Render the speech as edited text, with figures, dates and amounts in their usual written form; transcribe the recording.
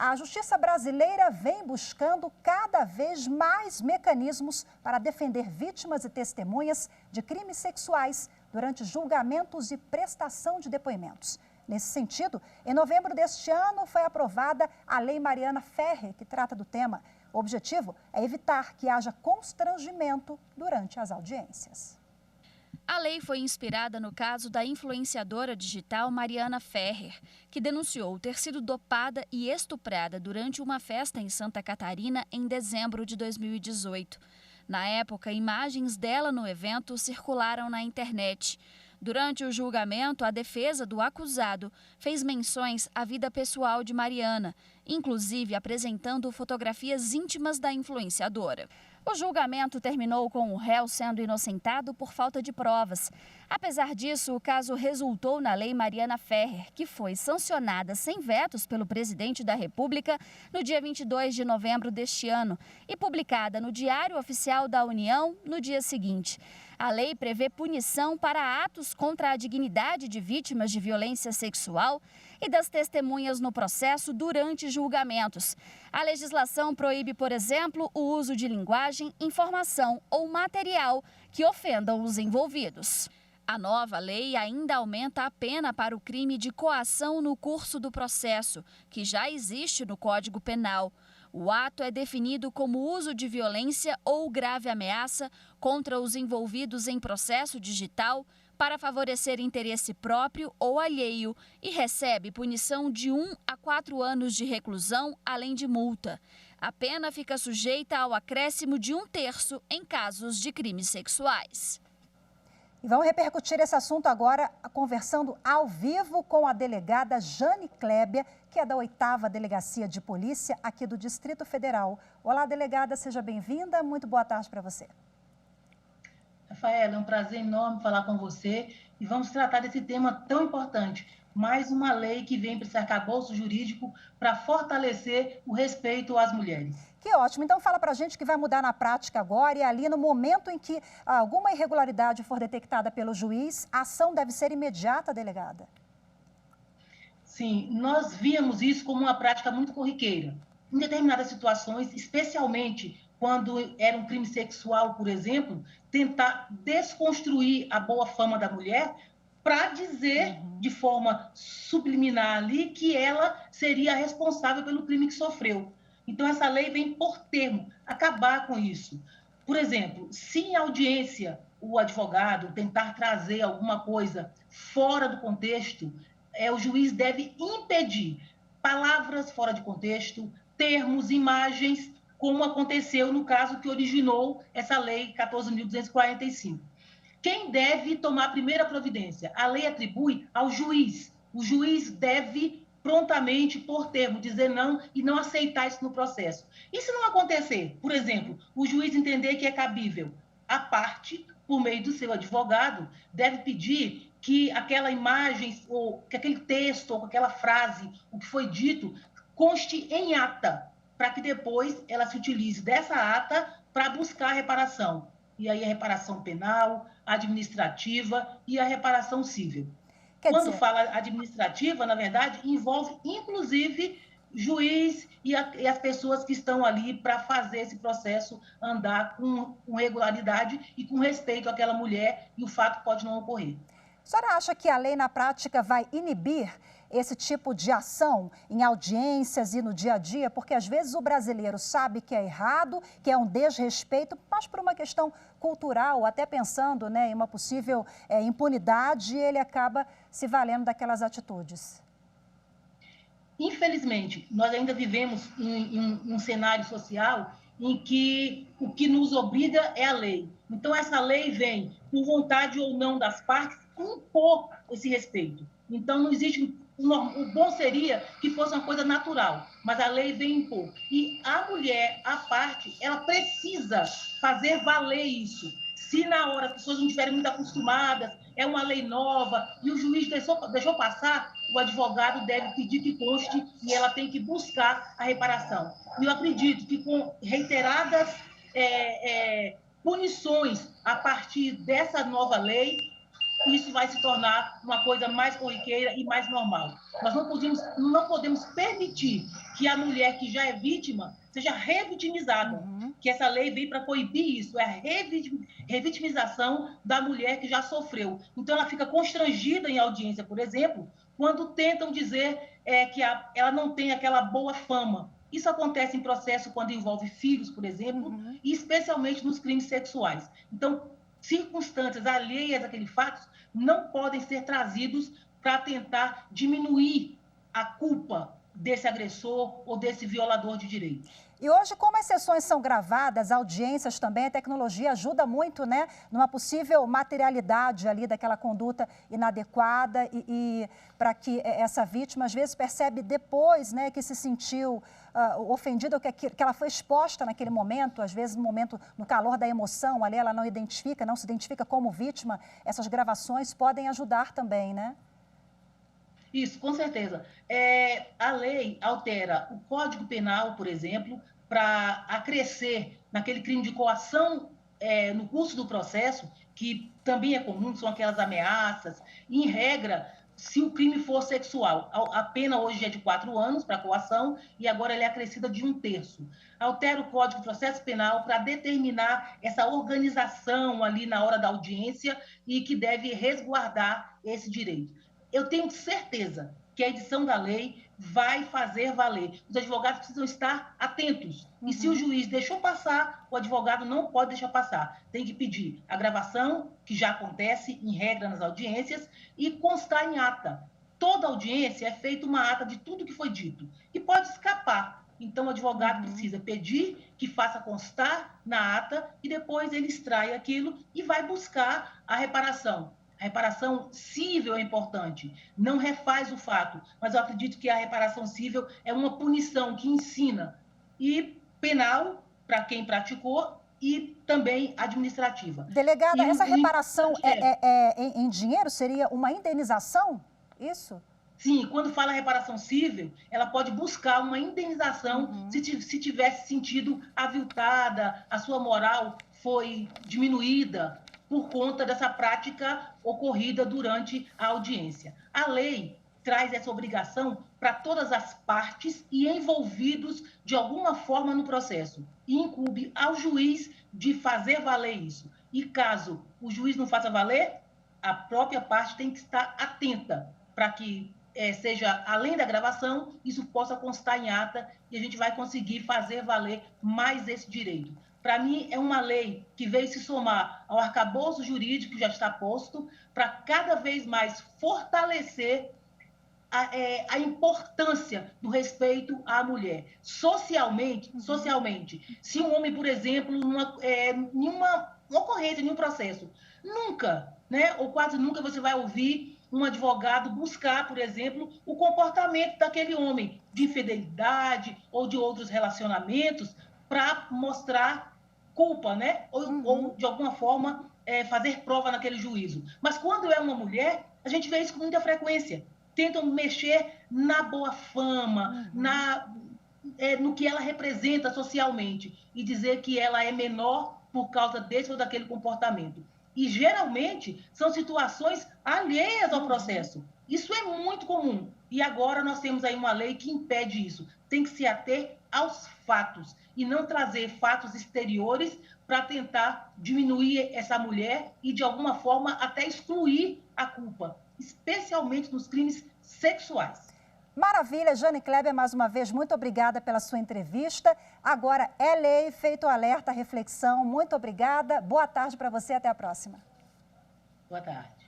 A justiça brasileira vem buscando cada vez mais mecanismos para defender vítimas e testemunhas de crimes sexuais durante julgamentos e prestação de depoimentos. Nesse sentido, em novembro deste ano foi aprovada a Lei Mariana Ferrer, que trata do tema. O objetivo é evitar que haja constrangimento durante as audiências. A lei foi inspirada no caso da influenciadora digital Mariana Ferrer, que denunciou ter sido dopada e estuprada durante uma festa em Santa Catarina em dezembro de 2018. Na época, imagens dela no evento circularam na internet. Durante o julgamento, a defesa do acusado fez menções à vida pessoal de Mariana, inclusive apresentando fotografias íntimas da influenciadora. O julgamento terminou com o réu sendo inocentado por falta de provas. Apesar disso, o caso resultou na Lei Mariana Ferrer, que foi sancionada sem vetos pelo presidente da República no dia 22 de novembro deste ano e publicada no Diário Oficial da União no dia seguinte. A lei prevê punição para atos contra a dignidade de vítimas de violência sexual e das testemunhas no processo durante julgamentos. A legislação proíbe, por exemplo, o uso de linguagem, informação ou material que ofendam os envolvidos. A nova lei ainda aumenta a pena para o crime de coação no curso do processo, que já existe no Código Penal. O ato é definido como uso de violência ou grave ameaça contra os envolvidos em processo digital para favorecer interesse próprio ou alheio e recebe punição de 1 a 4 anos de reclusão, além de multa. A pena fica sujeita ao acréscimo de 1/3 em casos de crimes sexuais. E vamos repercutir esse assunto agora, conversando ao vivo com a delegada Jane Klebia, que é da 8ª Delegacia de Polícia aqui do Distrito Federal. Olá, delegada, seja bem-vinda. Muito boa tarde para você. Rafaela, é um prazer enorme falar com você e vamos tratar desse tema tão importante. Mais uma lei que vem para esse arcabouço jurídico para fortalecer o respeito às mulheres. Que ótimo. Então fala para a gente que vai mudar na prática agora e ali no momento em que alguma irregularidade for detectada pelo juiz, a ação deve ser imediata, delegada? Sim, nós víamos isso como uma prática muito corriqueira. Em determinadas situações, especialmente quando era um crime sexual, por exemplo, tentar desconstruir a boa fama da mulher para dizer de forma subliminar ali que ela seria a responsável pelo crime que sofreu. Então, essa lei vem por termo acabar com isso. Por exemplo, se em audiência o advogado tentar trazer alguma coisa fora do contexto, o juiz deve impedir palavras fora de contexto, termos, imagens, como aconteceu no caso que originou essa lei 14.245. Quem deve tomar a primeira providência? A lei atribui ao juiz. O juiz deve prontamente, por termo, dizer não e não aceitar isso no processo. E se não acontecer, por exemplo, o juiz entender que é cabível, a parte, por meio do seu advogado, deve pedir que aquela imagem, ou que aquele texto, ou aquela frase, o que foi dito, conste em ata, para que depois ela se utilize dessa ata para buscar a reparação. E aí a reparação penal, administrativa e a reparação civil. Quando fala administrativa, na verdade, envolve, inclusive, juiz e as pessoas que estão ali para fazer esse processo andar com regularidade e com respeito àquela mulher, e o fato pode não ocorrer. A senhora acha que a lei, na prática, vai inibir esse tipo de ação em audiências e no dia a dia? Porque, às vezes, o brasileiro sabe que é errado, que é um desrespeito, mas por uma questão cultural, até pensando, né, em uma possível impunidade, ele acaba se valendo daquelas atitudes. Infelizmente, nós ainda vivemos em um cenário social em que o que nos obriga é a lei. Então, essa lei vem, por vontade ou não das partes, impor esse respeito. Então, não existe... O bom seria que fosse uma coisa natural, mas a lei vem impor. E a mulher, a parte, ela precisa fazer valer isso. Se na hora as pessoas não estiverem muito acostumadas, é uma lei nova, e o juiz deixou passar, o advogado deve pedir que conste e ela tem que buscar a reparação. E eu acredito que com reiteradas punições a partir dessa nova lei, isso vai se tornar uma coisa mais corriqueira e mais normal. Nós não podemos permitir que a mulher que já é vítima seja revitimizada, que essa lei vem para coibir isso, é a revitimização da mulher que já sofreu. Então, ela fica constrangida em audiência, por exemplo, quando tentam dizer que ela não tem aquela boa fama. Isso acontece em processo quando envolve filhos, por exemplo, e especialmente nos crimes sexuais. Então, circunstâncias alheias àquele fato não podem ser trazidos para tentar diminuir a culpa desse agressor ou desse violador de direitos. E hoje, como as sessões são gravadas, audiências também, a tecnologia ajuda muito, né, numa possível materialidade ali daquela conduta inadequada e para que essa vítima, às vezes, percebe depois, né, que se sentiu ofendida, ou que ela foi exposta naquele momento, às vezes no momento, no calor da emoção, ali ela não se identifica como vítima. Essas gravações podem ajudar também, né? Isso, com certeza. A lei altera o Código Penal, por exemplo, para acrescer naquele crime de coação no curso do processo, que também é comum, são aquelas ameaças. Em regra, se o crime for sexual, a pena hoje é de 4 anos para coação e agora ela é acrescida de 1/3. Altera o Código de Processo Penal para determinar essa organização ali na hora da audiência e que deve resguardar esse direito. Eu tenho certeza que a edição da lei vai fazer valer. Os advogados precisam estar atentos. E se o juiz deixou passar, o advogado não pode deixar passar. Tem que pedir a gravação, que já acontece em regra nas audiências, e constar em ata. Toda audiência é feita uma ata de tudo que foi dito. E pode escapar. Então, o advogado precisa pedir que faça constar na ata e depois ele extrai aquilo e vai buscar a reparação. A reparação cível é importante, não refaz o fato, mas eu acredito que a reparação cível é uma punição que ensina, e penal para quem praticou e também administrativa. Delegada, essa reparação em dinheiro? Seria uma indenização? Isso? Sim, quando fala reparação cível, ela pode buscar uma indenização se tivesse sentido aviltada, a sua moral foi diminuída por conta dessa prática ocorrida durante a audiência. A lei traz essa obrigação para todas as partes e envolvidos de alguma forma no processo, e incumbe ao juiz de fazer valer isso. E caso o juiz não faça valer, a própria parte tem que estar atenta para que seja, além da gravação, isso possa constar em ata e a gente vai conseguir fazer valer mais esse direito. Para mim, é uma lei que veio se somar ao arcabouço jurídico que já está posto para cada vez mais fortalecer a importância do respeito à mulher. Socialmente, se um homem, por exemplo, nenhuma ocorrência, nenhum processo, nunca, né, ou quase nunca você vai ouvir um advogado buscar, por exemplo, o comportamento daquele homem de infidelidade ou de outros relacionamentos para mostrar culpa, né? Ou de alguma forma, fazer prova naquele juízo. Mas quando é uma mulher, a gente vê isso com muita frequência. Tentam mexer na boa fama, no que ela representa socialmente e dizer que ela é menor por causa desse ou daquele comportamento. E, geralmente, são situações alheias ao processo. Isso é muito comum. E agora nós temos aí uma lei que impede isso. Tem que se ater aos fatos e não trazer fatos exteriores para tentar diminuir essa mulher e, de alguma forma, até excluir a culpa, especialmente nos crimes sexuais. Maravilha, Jane Kleber, mais uma vez, muito obrigada pela sua entrevista. Agora é lei, feito o alerta, reflexão, muito obrigada. Boa tarde para você, até a próxima. Boa tarde.